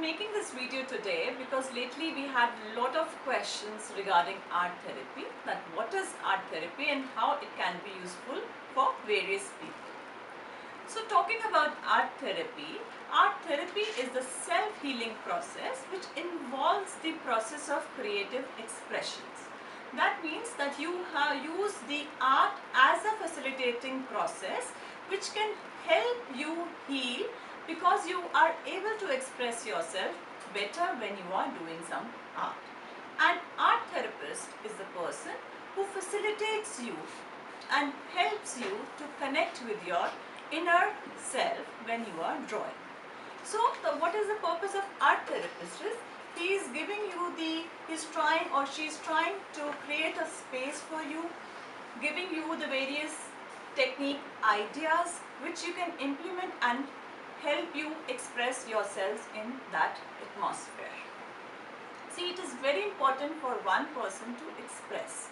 making this video today because lately we had a lot of questions regarding art therapy, that what is art therapy and how it can be useful for various people. So talking about art therapy is the self-healing process which involves the process of creative expressions. That means that you have used the art as a facilitating process which can help you heal, because you are able to express yourself better when you are doing some art. An art therapist is the person who facilitates you and helps you to connect with your inner self when you are drawing. So what is the purpose of art therapist is, he is giving you he's trying or she's trying to create a space for you, giving you the various technique ideas which you can implement and help you express yourselves in that atmosphere. See, it is very important for one person to express.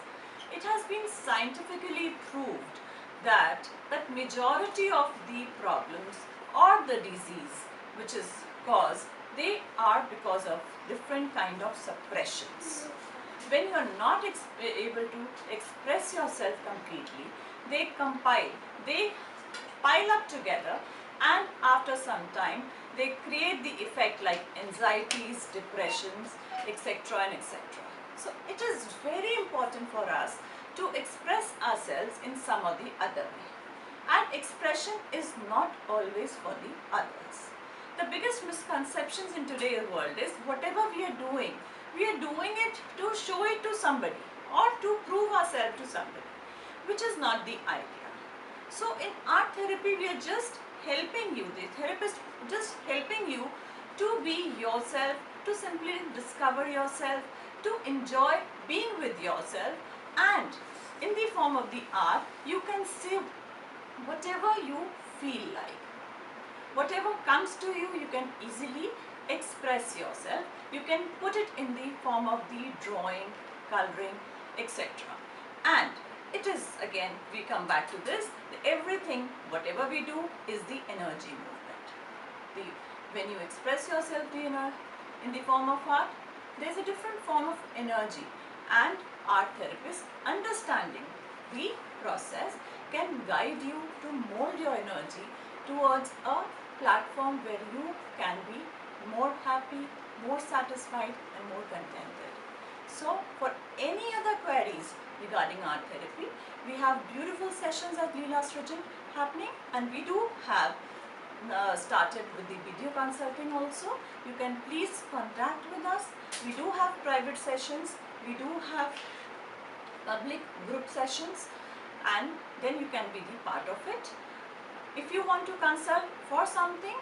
It has been scientifically proved that majority of the problems or the disease which is caused, they are because of different kind of suppressions. When you are not able to express yourself completely, they pile up together, and after some time they create the effect like anxieties, depressions, etc. and etc. So it is very important for us to express ourselves in some or the other way, and expression is not always for the others. The biggest misconceptions in today's world is whatever we are doing it to show it to somebody or to prove ourselves to somebody, which is not the idea. So in art therapy we are just helping you, the therapist just helping you to be yourself, to simply discover yourself, to enjoy being with yourself, and in the form of the art you can say whatever you feel like. Whatever comes to you, you can easily express yourself. You can put it in the form of the drawing, coloring, etc. And it is, again, we come back to this, everything, whatever we do is the energy movement. When you express yourself in the form of art, there is a different form of energy, and art therapists understanding the process can guide you to mold your energy towards a platform where you can be more happy, more satisfied and more contented. So for any other queries regarding art therapy, we have beautiful sessions at Leela Srijan happening, and we do have started with the video consulting also. You can please contact with us. We do have private sessions, we do have public group sessions, and then you can be the part of it. If you want to consult for something,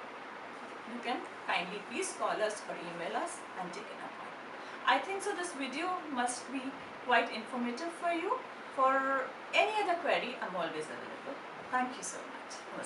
you can kindly please call us or email us and take an appointment. I think so this video must be quite informative for you. For any other query, I'm always available. Thank you so much.